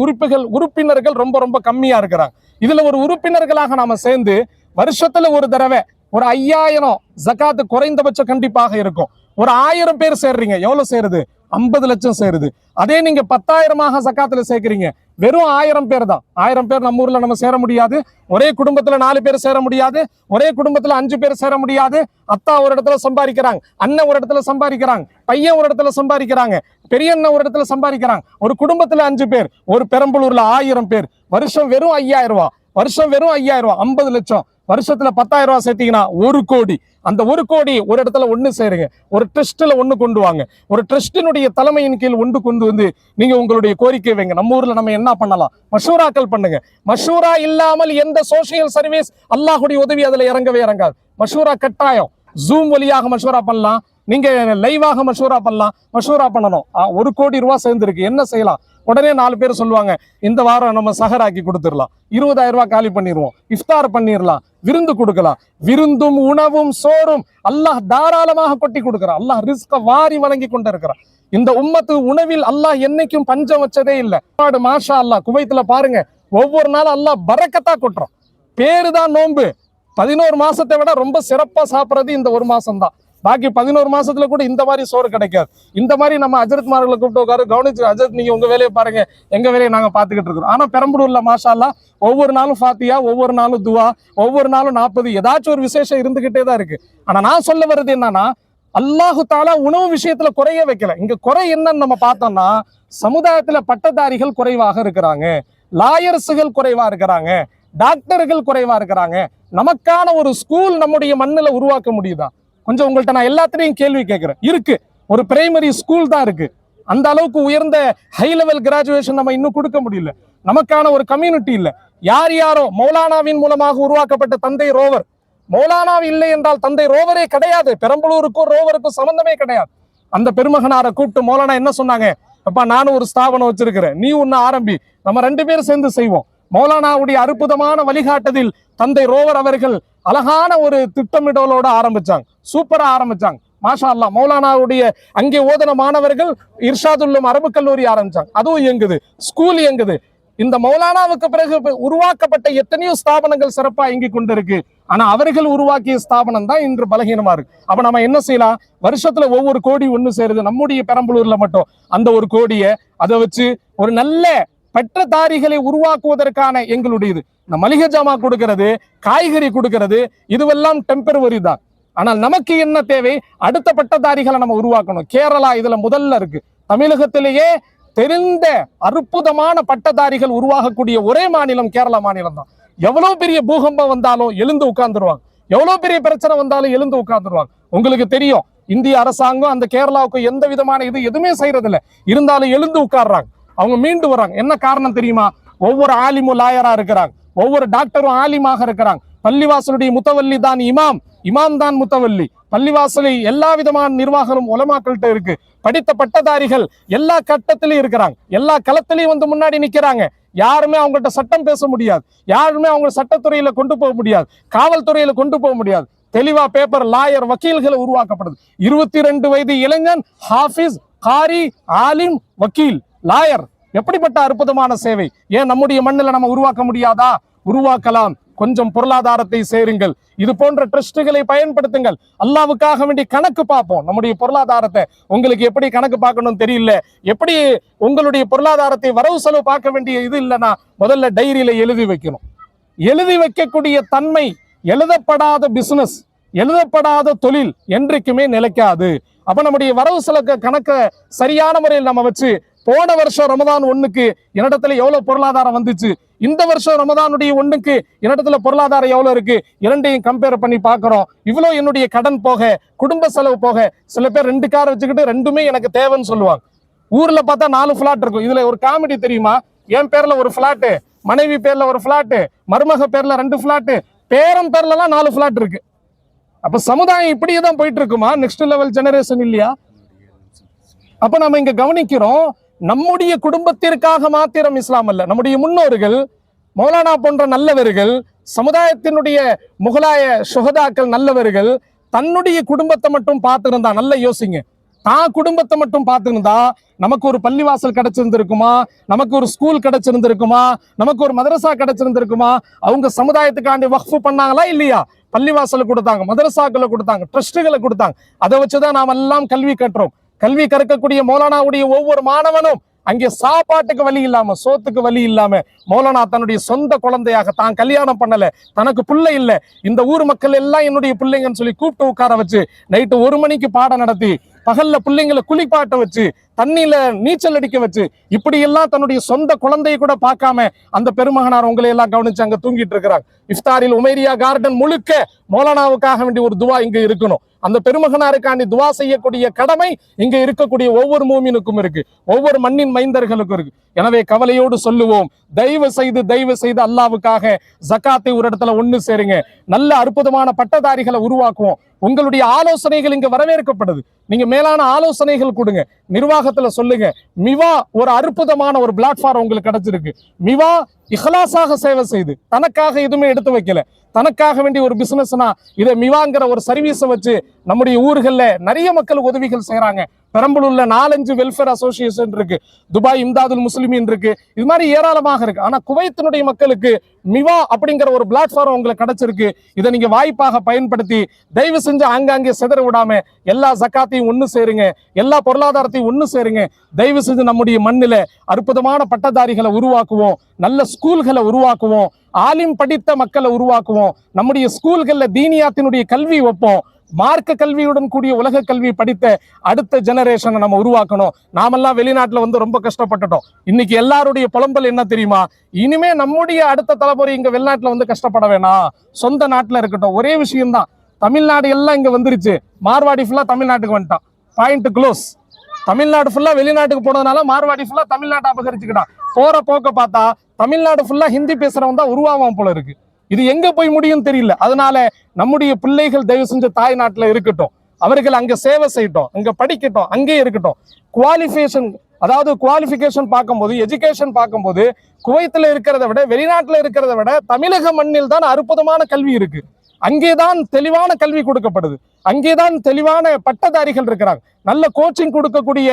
உறுப்பினர்கள் ரொம்ப ரொம்ப கம்மியா இருக்கிறாங்க. இதுல ஒரு உறுப்பினர்களாக நாம சேர்ந்து வருஷத்துல ஒரு தடவை ஒரு 5,000 ஜகாத்து குறைந்தபட்சம் கண்டிப்பாக இருக்கும். ஒரு 1000 பேர் சேர்றீங்க, எவ்வளவு சேருது? 50 லட்சம் சேருது. அதே நீங்க 10,000 ஜகாத்துல சேர்க்கிறீங்க, வெறும் 1000 பேர் தான். 1000 பேர் நம்ம ஊர்ல நம்ம சேர முடியாது. ஒரே குடும்பத்துல 4 பேர் சேர முடியாது. ஒரே குடும்பத்துல 5 பேர் சேர முடியாது. அத்தா ஒரு இடத்துல சம்பாதிக்கிறாங்க, அண்ணன் ஒரு இடத்துல சம்பாதிக்கிறாங்க, பையன் ஒரு இடத்துல சம்பாதிக்கிறாங்க, பெரிய அண்ணன் ஒரு இடத்துல சம்பாதிக்கிறாங்க. ஒரு குடும்பத்துல 5 பேர், ஒரு பெரம்பலூர்ல 1000 பேர். வருஷம் வெறும் 5,000 ரூபாய். வருஷம் வெறும் 5,000 ரூபாய், 50 லட்சம். வருஷத்துல 10,000 ரூபாய் சேர்த்தீங்கன்னா 1 கோடி. அந்த 1 கோடி ஒரு இடத்துல ஒண்ணு சேருங்க. ஒரு ட்ரஸ்ட்ல ஒண்ணு கொண்டு வாங்க. ஒரு ட்ரஸ்டினுடைய தலைமையின் கீழ் ஒன்று கொண்டு வந்து நீங்க உங்களுடைய கோரிக்கை வைங்க. நம்ம ஊர்ல நம்ம என்ன பண்ணலாம்? மஷூராக்கள் பண்ணுங்க. மஷூரா இல்லாமல் எந்த சோசியல் சர்வீஸ் அல்லாஹ்வுடைய உதவி அதுல இறங்கவே இறங்காது. மஷூரா கட்டாயம். ஜூம் வழியாக மஷூரா பண்ணலாம், நீங்க லைவாக மஷூரா பண்ணலாம். மஷூரா பண்ணணும். 1 கோடி ரூபாய் சேர்ந்துருக்கு, என்ன செய்யலாம்? உடனே 4 பேர் சொல்லுவாங்க, இந்த வாரம் நம்ம சஹராக்கி கொடுத்துடலாம், 20,000 ரூபாய் காலி பண்ணிடுவோம், இஃப்தார் பண்ணிடலாம், விருந்து கொடுக்கலாம். விருந்தும் உணவும் சோறும் அல்லாஹ் தாராளமாக கொட்டி கொடுக்கிறான். அல்லாஹ் ரிஸ்க வாரி வழங்கி கொண்டு இருக்கிறான். இந்த உம்மத்து உணவில் அல்லாஹ் என்னைக்கும் பஞ்சம் வச்சதே இல்லை. மாஷா அல்லாஹ், குவைத்துல பாருங்க, ஒவ்வொரு நாளும் அல்லாஹ் பரக்கத்தா கொட்டுறோம். பேருதான் நோன்பு. 11 மாசத்தை விட ரொம்ப சிறப்பா சாப்பிட்றது இந்த ஒரு மாசம் தான். பாக்கி 11 மாசத்துல கூட இந்த மாதிரி சோறு கிடைக்காது. இந்த மாதிரி நம்ம அஜரத்மார்களை கூப்பிட்டு உட்காரு, கவனிச்சு, அஜரத் நீங்க உங்க வேலையை பாருங்க, எங்க வேலையை நாங்க பாத்துக்கிட்டு இருக்கிறோம். ஆனா பெரம்பலூர்ல மாஷா அல்லாஹ் ஒவ்வொரு நாளும் ஃபாத்தியா, ஒவ்வொரு நாளும் துவா, ஒவ்வொரு நாளும் 40 ஏதாச்சும் ஒரு விசேஷம் இருந்துகிட்டே தான் இருக்கு. ஆனா நான் சொல்ல வர்றது என்னன்னா, அல்லாஹு தாலா உணவு விஷயத்துல குறைய வைக்கல. இங்க குறை என்னன்னு நம்ம பார்த்தோம்னா, சமுதாயத்துல பட்டதாரிகள் குறைவாக இருக்கிறாங்க, லாயர்ஸுகள் குறைவா இருக்கிறாங்க, டாக்டர்கள் குறைவா இருக்கிறாங்க. நமக்கான ஒரு ஸ்கூல் நம்முடைய மண்ணுல உருவாக்க முடியுதா? கொஞ்சம் உங்கள்கிட்ட நான் எல்லாத்திலையும் கேள்வி கேட்கிறேன். இருக்கு, ஒரு பிரைமரி ஸ்கூல் தான் இருக்கு. அந்த அளவுக்கு உயர்ந்த ஹை லெவல் கிராஜுவேஷன் நம்ம இன்னும் கொடுக்க முடியல. நமக்கான ஒரு கம்யூனிட்டி இல்ல. யாரோ மௌலானாவின் மூலமாக உருவாக்கப்பட்ட தந்தை ரோவர், மௌலானா இல்லை என்றால் தந்தை ரோவரே கிடையாது. பெரம்பலூருக்கும் ரோவருக்கும் சம்பந்தமே கிடையாது. அந்த பெருமகனாரை கூப்பிட்டு மௌலானா என்ன சொன்னாங்க? அப்பா, நானும் ஒரு ஸ்தாபனம் வச்சிருக்கிறேன், நீ ஒன்னு ஆரம்பி, நம்ம 2 பேரும் சேர்ந்து செய்வோம். மௌலானாவுடைய அற்புதமான வழிகாட்டுதல் தந்தை ரோவர் அவர்கள் அழகான ஒரு திட்டமிடலோட ஆரம்பிச்சாங்க. சூப்பரா ஆரம்பிச்சாங்க. மாஷா அல்லாஹ். மௌலானாவுடைய அங்கே ஓதன மாணவர்கள் இர்ஷாதுல்லும் அரபு கல்லூரி ஆரம்பிச்சாங்க, அதுவும் இயங்குது, ஸ்கூல் இயங்குது. இந்த மௌலானாவுக்கு பிறகு உருவாக்கப்பட்ட எத்தனையோ ஸ்தாபனங்கள் சிறப்பா இயங்கி கொண்டிருக்கு. ஆனா அவர்கள் உருவாக்கிய ஸ்தாபனம் தான் இன்று பலகீனமா இருக்கு. அப்ப நம்ம என்ன செய்யலாம்? வருஷத்துல ஒவ்வொரு கோடி ஒண்ணு சேருது. நம்முடைய பெரம்பலூர்ல மட்டும் அந்த ஒரு கோடியை அதை வச்சு ஒரு நல்ல பட்டதாரிகளை உருவாக்குவதற்கான எங்களுடையது. இந்த மளிகை ஜாமா கொடுக்கிறது, காய்கறி கொடுக்கிறது, இதுவெல்லாம் டெம்பரவரி தான். ஆனால் நமக்கு என்ன தேவை? அடுத்த பட்டதாரிகளை நம்ம உருவாக்கணும். கேரளா இதுல முதல்ல இருக்கு. தமிழகத்திலேயே தெரிந்த அற்புதமான பட்டதாரிகள் உருவாகக்கூடிய ஒரே மாநிலம் கேரளா மாநிலம் தான். எவ்வளவு பெரிய பூகம்பம் வந்தாலும் எழுந்து உட்கார்ந்துருவாங்க, எவ்வளவு பெரிய பிரச்சனை வந்தாலும் எழுந்து உட்கார்ந்துருவாங்க. உங்களுக்கு தெரியும், இந்திய அரசாங்கம் அந்த கேரளாவுக்கு எந்த விதமான எதுவுமே செய்யறது இல்லை, இருந்தாலும் எழுந்து உட்கார்றாங்க, அவங்க மீண்டு வர்றாங்க. என்ன காரணம் தெரியுமா? ஒவ்வொரு ஆலிமும் லாயரா இருக்கிறாங்க, ஒவ்வொரு டாக்டரும் ஆலிமாக இருக்கிறாங்க. பள்ளிவாசலுடைய முத்தவல்லி தான் இமாம், இமாம் தான் முத்தவல்லி. பள்ளிவாசலை எல்லா விதமான நிர்வாகமும் உலமாக்கள்கிட்ட இருக்கு. படித்த பட்டதாரிகள் எல்லா கட்டத்திலையும் இருக்கிறாங்க, எல்லா களத்திலையும் வந்து முன்னாடி நிக்கிறாங்க. யாருமே அவங்கள்ட்ட சட்டம் பேச முடியாது, யாருமே அவங்க சட்டத்துறையில கொண்டு போக முடியாது, காவல்துறையில கொண்டு போக முடியாது. தெளிவா பேப்பர், லாயர், வக்கீல்களை உருவாக்கப்படுது. 22 வயது இளைஞன், ஹாஃபிஸ், காரி, ஆலிம், வக்கீல், லாயர். எப்படிப்பட்ட அற்புதமான சேவை! ஏன் நம்முடைய மண்ணில் நம்ம உருவாக்க முடியாதா? உருவாக்கலாம். கொஞ்சம் பொருளாதாரத்தை சேருங்கள், இது போன்ற ட்ரஸ்டுகளை பயன்படுத்துங்கள். அல்லாவுக்காக வேண்டி கணக்கு பார்ப்போம் நம்முடைய பொருளாதாரத்தை. உங்களுக்கு எப்படி கணக்கு பார்க்கணும் தெரியல, எப்படி உங்களுடைய பொருளாதாரத்தை வரவு செலவு பார்க்க வேண்டிய இது இல்லைன்னா முதல்ல டைரியில எழுதி வைக்கணும். எழுதி வைக்கக்கூடிய தன்மை, எழுதப்படாத பிசினஸ், எழுதப்படாத தொழில் என்றைக்குமே நிலைக்காது. அப்ப நம்முடைய வரவு செலவு கணக்கை சரியான முறையில் நம்ம வச்சு, போன வருஷம் ரமதான் 1க்கு என்னிடத்துல எவ்வளவு பொருளாதாரம் வந்துச்சு, இந்த வருஷம் ரமதானுடைய 1க்கு என்னிடத்துல பொருளாதாரம் எவ்வளவு இருக்கு, இரண்டையும் கம்பேர் பண்ணி பாக்குறோம். இவ்வளவு என்னுடைய கடன் போக, குடும்ப செலவு போக. சில பேர் 2 கார் வச்சுக்கிட்டு ரெண்டுமே எனக்கு தேவைன்னு சொல்லுவாங்க. ஊர்ல பார்த்தா 4 பிளாட் இருக்கும். இதுல ஒரு காமெடி தெரியுமா? என் பேர்ல ஒரு பிளாட்டு, மனைவி பேர்ல ஒரு பிளாட்டு, மருமக பேர்ல 2 பிளாட்டு, பேரன் பேர்ல எல்லாம் 4 பிளாட் இருக்கு. அப்ப சமுதாயம் இப்படியே தான் போயிட்டு இருக்குமா? நெக்ஸ்ட் லெவல் ஜெனரேஷன் இல்லையா? அப்ப நம்ம இங்க கவனிக்கிறோம், நம்முடைய குடும்பத்திற்காக மாத்திரம் இஸ்லாம் அல்ல, நம்முடைய முன்னோர்கள், மௌலானா போன்ற நல்லவர்கள், சமுதாயத்தினுடைய முகலாய சுகதாக்கள் நல்லவர்கள் தன்னுடைய குடும்பத்தை மட்டும் பார்த்திருந்தா, நல்ல யோசிங்க, தான் குடும்பத்தை மட்டும் பார்த்திருந்தா நமக்கு ஒரு பள்ளிவாசல் கிடைச்சிருந்திருக்குமா, நமக்கு ஒரு ஸ்கூல் கிடைச்சிருந்திருக்குமா, நமக்கு ஒரு மதரசா கிடைச்சிருந்திருக்குமா? அவங்க சமுதாயத்துக்காண்டி வக்ஃபு பண்ணாங்களா இல்லையா? பள்ளிவாசலை கொடுத்தாங்க, மதரசாக்களை கொடுத்தாங்க, ட்ரஸ்டுகளை கொடுத்தாங்க. அதை வச்சுதான் நாம் எல்லாம் கல்வி கற்றோம். கல்வி கற்கக்கூடிய மௌலானாவுடைய ஒவ்வொரு மாணவனும் அங்கே சாப்பாட்டுக்கு வழி இல்லாம, சோத்துக்கு வழி இல்லாம, மௌலானா தன்னுடைய சொந்த குழந்தையாக, தான் கல்யாணம் பண்ணல, தனக்கு பிள்ளை இல்லை, இந்த ஊர் மக்கள் எல்லாம் என்னுடைய பிள்ளைங்கன்னு சொல்லி கூப்பிட்டு உட்கார வச்சு, நைட்டு 1 மணிக்கு பாடம் நடத்தி, பகல்ல பிள்ளைங்களை குளிப்பாட்ட வச்சு, தண்ணியில நீச்சல் அடிக்க வச்சு, இப்படி எல்லாம் தன்னுடைய சொந்த குழந்தையை கூட பார்க்காம அந்த பெருமகனார் உங்களை எல்லாம் கவனிச்சு அங்க தூங்கிட்டு இருக்கிறாங்க. இஃப்தாரில் உமைரியா கார்டன் முழுக்க மௌலானாவுக்காக வேண்டிய ஒரு துவா இங்க இருக்கணும். அந்த பெருமகனாருக்காண்டி துவா செய்யக்கூடிய கடமை இங்க இருக்கக்கூடிய ஒவ்வொரு மூமினுக்கும் இருக்கு, ஒவ்வொரு மண்ணின் மைந்தர்களுக்கும் இருக்கு. எனவே கவலையோடு சொல்லுவோம், தயவு செய்து அல்லாவுக்காக ஜகாத்தை ஒரு இடத்துல ஒண்ணு சேருங்க. நல்ல அற்புதமான பட்டதாரிகளை உருவாக்குவோம். உங்களுடைய ஆலோசனைகள் இங்க வரவேற்கப்படுது. நீங்க மேலான ஆலோசனைகள் கொடுங்க, நிர்வாகத்துல சொல்லுங்க. மிவா ஒரு அற்புதமான ஒரு பிளாட்ஃபார்ம் உங்களுக்கு கிடைச்சிருக்கு. மிவா இஹ்லாஸாக சேவை செய்து, தனக்காக எதுவுமே எடுத்து வைக்கல, தனக்காக வேண்டிய ஒரு பிசினஸ்னா இதை மிவாங்கிற ஒரு சர்வீஸை வச்சு நம்முடைய ஊர்கள்ல நிறைய மக்களுக்கு உதவிகள் செய்யறாங்க. பெரம்பலூர்ல 4-5 வெல்ஃபேர் அசோசியேஷன் இருக்கு, துபாய் இம்தாதுல் முஸ்லிமின் இருக்கு, இது மாதிரி ஏராளமாக இருக்கு. ஆனா குவைத்தினுடைய மக்களுக்கு மிவா அப்படிங்கிற ஒரு பிளாட்ஃபார்ம் உங்களுக்கு கிடைச்சிருக்கு. இதை நீங்க வாய்ப்பாக பயன்படுத்தி தயவு செஞ்சு ஆங்காங்கே சிதற விடாம எல்லா ஜக்காத்தையும் ஒண்ணு சேருங்க, எல்லா பொருளாதாரத்தையும் ஒண்ணு சேருங்க. தயவு செஞ்சு நம்முடைய மண்ணில அற்புதமான பட்டதாரிகளை உருவாக்குவோம், நல்ல ஸ்கூல்களை உருவாக்குவோம், ஆலிம் படித்த மக்களை உருவாக்குவோம். நம்முடைய ஸ்கூல்கள்ல தீனியாத்தினுடைய கல்வி வைப்போம். மார்க்க கல்வியுடன் கூடிய உலக கல்வி படித்த அடுத்த ஜெனரேஷனை நம்ம உருவாக்கணும். நாமெல்லாம் வெளிநாட்டுல வந்து ரொம்ப கஷ்டப்பட்டுட்டோம். இன்னைக்கு எல்லாருடைய புலம்பல் என்ன தெரியுமா? இனிமே நம்முடைய அடுத்த தலைமுறை இங்க வெளிநாட்டுல வந்து கஷ்டப்பட வேணாம், சொந்த நாட்டுல இருக்கட்டும். ஒரே விஷயம்தான், தமிழ்நாடு எல்லாம் இங்க வந்துருச்சு, மார்வாடி ஃபுல்லா தமிழ்நாட்டுக்கு வந்துட்டான். Point close. தமிழ்நாடு ஃபுல்லா வெளிநாட்டுக்கு போனதுனால மார்வாடி ஃபுல்லா தமிழ்நாட்டை அபகரிச்சுக்கிட்டான். போற போக்க பார்த்தா தமிழ்நாடு ஃபுல்லா ஹிந்தி பேசுறவன் தான் உருவாவான் போல இருக்கு. இது எங்க போய் முடியும் தெரியல. அதனால நம்முடைய பிள்ளைகள் தயவு செஞ்சு தாய் நாட்டுல இருக்கட்டும், அவர்கள் அங்க சேவை செய்யட்டும், அங்க படிக்கட்டும், அங்கே இருக்கட்டும். குவாலிஃபிகேஷன் பார்க்கும்போது, எஜுகேஷன் பார்க்கும்போது குவைத்துல இருக்கிறத விட, வெளிநாட்டுல இருக்கிறத விட தமிழக மண்ணில் தான் அற்புதமான கல்வி இருக்கு. அங்கேதான் தெளிவான கல்வி கொடுக்கப்படுது, அங்கேதான் தெளிவான பட்டதாரிகள் இருக்கிறாங்க, நல்ல கோச்சிங் கொடுக்கக்கூடிய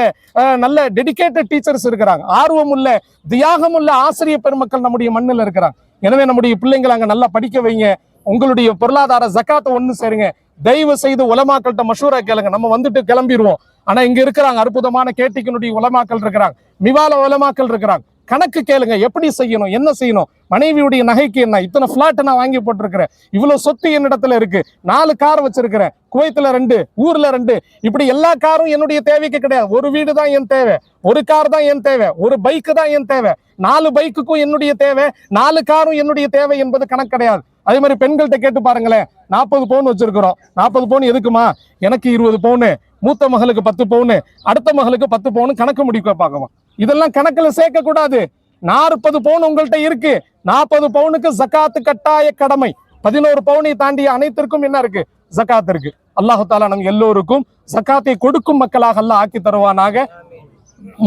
நல்ல டெடிகேட்டட் டீச்சர்ஸ் இருக்கிறாங்க, ஆர்வம் உள்ள தியாகம் உள்ள ஆசிரியர் பெருமக்கள் நம்முடைய மண்ணில் இருக்கிறாங்க. எனவே நம்முடைய பிள்ளைங்களை அங்க நல்லா படிக்க வைங்க. உங்களுடைய பொருளாதார ஜக்காத்தை ஒண்ணு சேருங்க. தயவு செய்து உலமாக்கள்கிட்ட மஷூரா கேளுங்க. நம்ம வந்துட்டு கிளம்பிடுவோம், ஆனா இங்க இருக்கிறாங்க அற்புதமான கேட்டிக்கினுடைய உலமாக்கள் இருக்கிறாங்க, மிவால உலமாக்கள் இருக்கிறாங்க, கணக்கு கேளுங்க, எப்படி செய்யணும், என்ன செய்யணும். மனைவியுடைய நகைக்கு என்ன, இத்தனை பிளாட் நான் வாங்கி போட்டிருக்கிறேன், இவ்வளவு சொத்து என்னிடத்துல இருக்கு, 4 கார் வச்சிருக்கிறேன், குவைத்துல 2, ஊர்ல 2, இப்படி எல்லா காரும் என்னுடைய தேவைக்கு கிடையாது. ஒரு வீடு தான் என் தேவை, ஒரு கார் தான் என் தேவை, ஒரு பைக்கு தான் என் தேவை. 4 பைக்குக்கும் என்னுடைய தேவை, 4 காரும் என்னுடைய தேவை என்பது கணக்கு கிடையாது. அதே மாதிரி பெண்கள்கிட்ட கேட்டு பாருங்களேன், 40 பவுன் வச்சிருக்கிறோம், 40 பவுன் எதுக்குமா, எனக்கு 20 பவுன், மூத்த மகளுக்கு 10 பவுன், அடுத்த மகளுக்கு 10 பவுன், கணக்கு முடிக்க பார்க்கலாம். இதெல்லாம் கணக்குல சேர்க்க கூடாது. 40 பவுன் உங்கள்கிட்ட இருக்கு, 40 பவுனுக்கு ஜகாத்து கட்டாய கடமை. 11 பவுனை தாண்டிய அனைத்திற்கும் என்ன இருக்கு, ஜகாத் இருக்கு. அல்லாஹு தாலா நம் எல்லோருக்கும் ஜகாத்தை கொடுக்கும் மக்களாக அல்லாஹ் ஆக்கி தருவானாக.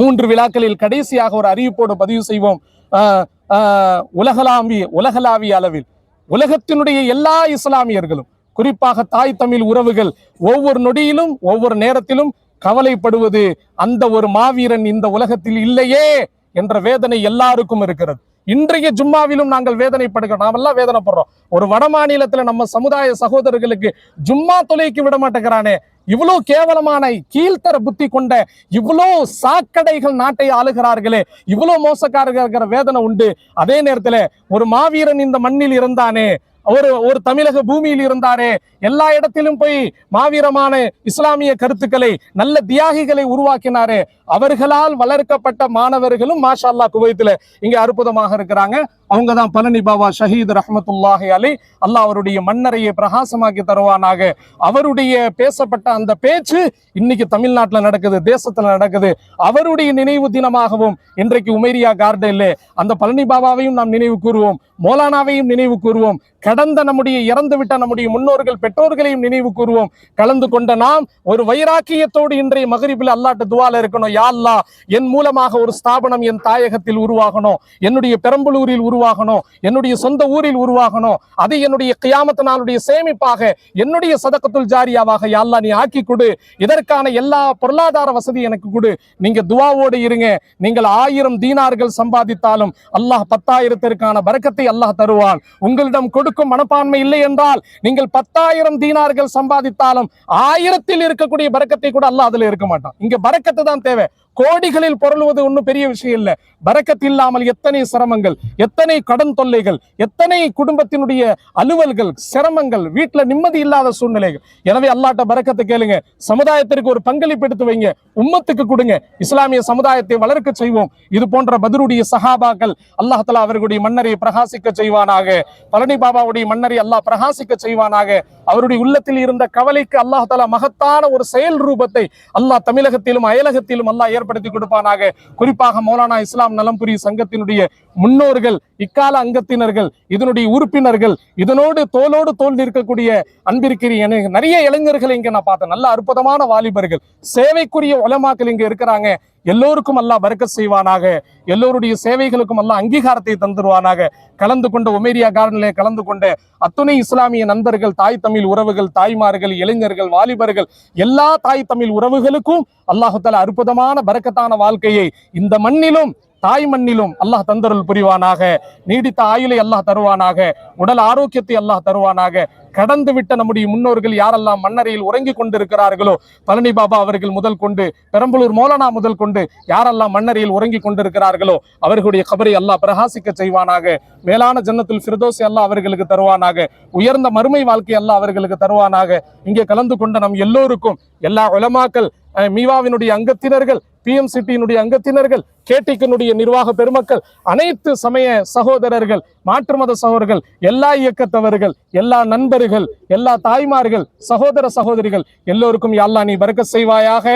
3 விழாக்களில் கடைசியாக ஒரு அறிவிப்போடு பதிவு செய்வோம். உலகளாவிய அளவில் உலகத்தினுடைய எல்லா இஸ்லாமியர்களும், குறிப்பாக தாய் தமிழ் உறவுகள், ஒவ்வொரு நொடியிலும் ஒவ்வொரு நேரத்திலும் கவலைப்படுவது, அந்த ஒரு மாவீரன் இந்த உலகத்தில் இல்லையே என்ற வேதனை எல்லாருக்கும் இருக்கிறது. இன்றைய ஜும்மாவிலும் நாங்கள் வேதனைப்படுகிறோம், நாமெல்லாம் வேதனைப்படுறோம். ஒரு வட மாநிலத்துல நம்ம சமுதாய சகோதரர்களுக்கு ஜும்மா தொலைக்கு விட மாட்டேங்கிறானே, இவ்வளவு கேவலமான கீழ்த்தர புத்தி கொண்ட இவ்வளவு சாக்கடைகள் நாட்டை ஆளுகிறார்களே, இவ்வளவு மோசக்காரர்கள் வேதனை உண்டு. அதே நேரத்துல ஒரு மாவீரன் இந்த மண்ணில் இருந்தானே, ஒரு தமிழக பூமியில் இருந்தாரே, எல்லா இடத்திலும் போய் மாவீரமான இஸ்லாமிய கருத்துக்களை, நல்ல தியாகிகளை உருவாக்கினாரே, அவர்களால் வளர்க்கப்பட்ட மாணவர்களும் மாஷா அல்லாஹ் குவைத்துல இங்க அற்புதமாக இருக்கிறாங்க. அவங்க தான் பழனி பாபா ஷஹீத் ரஹ்மத்துல்லாஹி அலை. அல்லாஹ் அவருடைய மண்ணறையை பிரகாசமாக்கி தருவானாக. அவருடைய பேசப்பட்ட அந்த பேச்சு இன்னைக்கு தமிழ்நாட்டில் நடக்குது, தேசத்துல நடக்குது. அவருடைய நினைவு தினமாகவும் இன்றைக்கு உமேரியா கார்டன்ல அந்த பழனி பாபாவையும் நாம் நினைவு கூறுவோம், மௌலானாவையும் நினைவு கூறுவோம், கடந்த நம்முடைய இறந்துவிட்ட நம்முடைய முன்னோர்கள் பெற்றோர்களையும் நினைவு கூறுவோம். கலந்து கொண்ட நாம் ஒரு வைராக்கியத்தோடு இன்றைய மகரிபில் அல்லாஹ்ட்ட துஆல இருக்கணும். யா அல்லாஹ், என் மூலமாக ஒரு ஸ்தாபனம் என் தாயகத்தில் உருவாகணும், என்னுடைய பெரம்பலூரில் உருவாகணும், என்னுடைய சொந்த ஊரில் உருவாகணும். அதை என்னுடைய கியாமத் நாளுடைய சேமிப்பாக, என்னுடைய சதகத்துல் ஜாரியாவாக யா அல்லாஹ் நீ ஆக்கி கொடு. இதற்கான எல்லா பொருளாதார வசதி எனக்கு கொடு. நீங்க துஆவோடு இருங்க. நீங்கள் 1000 தீனார்கள் சம்பாதித்தாலும் அல்லாஹ் 10,000த்திற்கான பரக்கத்தை அல்லாஹ் தருவான். உங்களிடம் கொடுக்கும் மனப்பான்மை இல்லை என்றால் நீங்கள் 10,000 தீனார்கள் சம்பாதித்தாலும் 1000ல் இருக்கக்கூடிய பரக்கத்தை கூட அல்லாஹ் அதுல இருக்க மாட்டான். இங்க பரக்கத்து தான் தேவை. கோடிகளில் பொருள்வது ஒன்றும் பெரிய விஷயம் இல்லை. பரக்கத் இல்லாமல் எத்தனை சிரமங்கள், எத்தனை கடன் தொல்லைகள், எத்தனை குடும்பத்தினுடைய அலுவல்கள், சிரமங்கள், வீட்டுல நிம்மதி இல்லாத சூழ்நிலைகள். எனவே அல்லாஹ்ட்ட பரக்கத்தை கேளுங்க. சமுதாயத்திற்கு ஒரு பங்களிப்பு எடுத்து வைங்க, உம்மத்துக்கு கொடுங்க. இஸ்லாமிய சமுதாயத்தை வளர்க்க செய்வோம். இது போன்ற பத்ருடைய சஹாபாக்கள் அல்லாஹ் தஆலா அவர்களுடைய மன்னரை பிரகாசிக்க செய்வானாக. பழனி பாபாவுடைய மன்னரை அல்லாஹ் பிரகாசிக்க செய்வானாக. அவருடைய உள்ளத்தில் இருந்த கவலைக்கு அல்லாஹ் தஆலா மகத்தான ஒரு செயல் ரூபத்தை அல்லாஹ் தமிழகத்திலும் அயலகத்திலும் அல்லாஹ் ஏற்படுத்தி கொடுப்பானாக. குறிப்பாக மௌலானா இஸ்லாம் நலம்புரி சங்கத்தினுடைய முன்னோர்கள், இக்கால அங்கத்தினர்கள், இதனுடைய உறுப்பினர்கள், இதனோடு தோளோடு தோல் நிற்கக்கூடிய அன்பிற்கிற நிறைய இளைஞர்கள் இங்க நான் பார்த்தேன். நல்ல அற்புதமான வாலிபர்கள், சேவைக்குரிய உலமாக்கள் இங்க இருக்கிறாங்க. எல்லோருக்கும் அல்லாஹ் பரக்கத் செய்வானாக. எல்லோருடைய சேவைகளுக்கும் அல்லாஹ் அங்கீகாரத்தை தந்துருவானாக. கலந்து கொண்ட உமேரியா கார்டனிலே கலந்து கொண்ட அத்துணை இஸ்லாமிய நண்பர்கள், தாய் தமிழ் உறவுகள், தாய்மார்கள், இளைஞர்கள், வாலிபர்கள், எல்லா தாய் தமிழ் உறவுகளுக்கும் அல்லாஹு தஆலா அற்புதமான பரக்கத்தான வாழ்க்கையை இந்த மண்ணிலும் தாய் மண்ணிலும் அல்லாஹ் தந்தருள் புரிவானாக. நீடித்த ஆயுளை அல்லாஹ் தருவானாக. உடல் ஆரோக்கியத்தை அல்லாஹ் தருவானாக. கடந்து விட்ட நம்முடைய முன்னோர்கள் யாரெல்லாம் மண்ணறையில் உறங்கி கொண்டிருக்கிறார்களோ, பழனி பாபா அவர்கள் முதல் கொண்டு, பெரம்பலூர் மௌலானா முதல் கொண்டு யாரெல்லாம் மண்ணறையில் உறங்கி கொண்டிருக்கிறார்களோ அவர்களுடைய கபரை அல்லாஹ் பிரகாசிக்க செய்வானாக. மேலான ஜன்னத்துல் ஃபிர்தௌஸ் அல்லாஹ் அவர்களுக்கு தருவானாக. உயர்ந்த மறுமை வாழ்க்கை அல்லாஹ் அவர்களுக்கு தருவானாக. இங்கே கலந்து கொண்ட நம் எல்லோருக்கும் எல்லா உலமாக்கள், மீவாவினுடைய அங்கத்தினர்கள், PMCT அங்கத்தினர்கள், கேடிக்கினுடைய நிர்வாக பெருமக்கள், அனைத்து சமய சகோதரர்கள், மாற்று மத சகோதரர்கள், எல்லா இயக்கத்தவர்கள், எல்லா நண்பர்கள், எல்லா தாய்மார்கள், சகோதர சகோதரிகள் எல்லோருக்கும் யா அல்லாஹ் நீ பரக்கத் செய்வாயாக.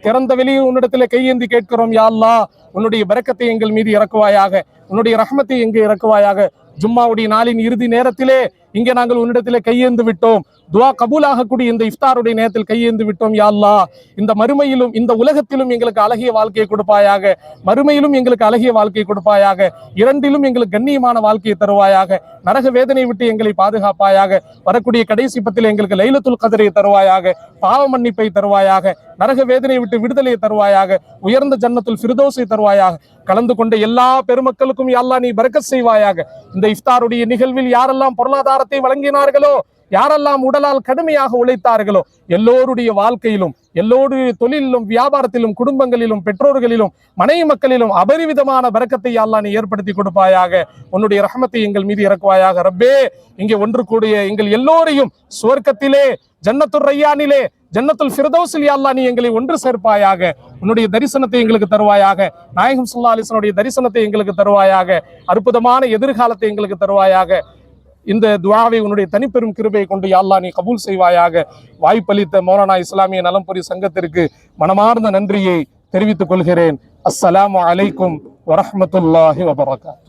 திறந்த வெளியே உன்னிடத்திலே கையேந்தி கேட்கிறோம். யா அல்லாஹ், உன்னுடைய பரக்கத்தை எங்கள் மீது இறக்குவாயாக, உன்னுடைய ரஹ்மத்தை எங்கே இறக்குவாயாக. ஜும்மாவுடைய நாளின் இறுதி நேரத்திலே இங்கே நாங்கள் உன்னிடத்திலே கையேந்து விட்டோம். துவா கபூலாகக்கூடிய இந்த இஃப்தாருடைய நேரத்தில் கையேந்து விட்டோம். யா அல்லாஹ், இந்த மறுமையிலும் இந்த உலகத்திலும் எங்களுக்கு அழகிய வாழ்க்கையை கொடுப்பாயாக. மறுமையிலும் எங்களுக்கு அழகிய வாழ்க்கையை கொடுப்பாயாக. இரண்டிலும் எங்களுக்கு கண்ணியமான வாழ்க்கையை தருவாயாக. நரக வேதனை விட்டு எங்களை பாதுகாப்பாயாக. வரக்கூடிய கடைசி பத்தில் எங்களுக்கு லைலத்துல் கத்ரை தருவாயாக. பாவ மன்னிப்பை தருவாயாக. நரக வேதனை விட்டு விடுதலையை தருவாயாக. உயர்ந்த ஜன்னத்துல் ஃபிர்தௌஸை தருவாயாக. கலந்து கொண்ட எல்லா பெருமக்களுக்கும் யா அல்லாஹ் நீ பரக்கத் செய்வாயாக. இந்த இஃப்தாருடைய நிகழ்வில் யாரெல்லாம் பொருளாதார வாழ்வாதாரத்தை வழங்கினார்களோ, யாரெல்லாம் உடலால் கடுமையாக உழைத்தார்களோ எல்லோருடைய வாழ்க்கையிலும், எல்லோருடைய தொழிலிலும், வியாபாரத்திலும், குடும்பங்களிலும், பெற்றோர்களிலும், மனைவி மக்களிலும் அபரிவிதமான பரக்கத்தை அல்லாஹ் நீ ஏற்படுத்தி கொடுப்பாயாக. உன்னுடைய ரஹ்மத்தை எங்கள் மீது இறக்குவாயாக. ரப்பே, இங்கே ஒன்று கூடிய எங்கள் எல்லோரையும் சுவர்க்கத்திலே, ஜன்னத்துர் ரய்யானிலே, ஜன்னத்துல் ஃபிர்தௌஸில் யா அல்லாஹ் நீ எங்களை ஒன்று சேர்ப்பாயாக. உன்னுடைய தரிசனத்தை எங்களுக்கு தருவாயாக. நாயகம் ஸல்லல்லாஹு அலைஹி வஸல்லம் தரிசனத்தை எங்களுக்கு தருவாயாக. அற்புதமான எதிர்காலத்தை எங்களுக்கு தருவாயாக. இந்த துஆவை உன்னுடைய தனிப்பெரும் கிருபையை கொண்டு யா அல்லாஹ் நீ கபூல் செய்வாயாக. வாய்ப்பளித்த மௌலானா இஸ்லாமிய நலம்புரி சங்கத்திற்கு மனமார்ந்த நன்றியை தெரிவித்துக் கொள்கிறேன். அஸ்ஸலாமு அலைக்கும் வரஹ்மத்துல்லாஹி வபரகாத்துஹு.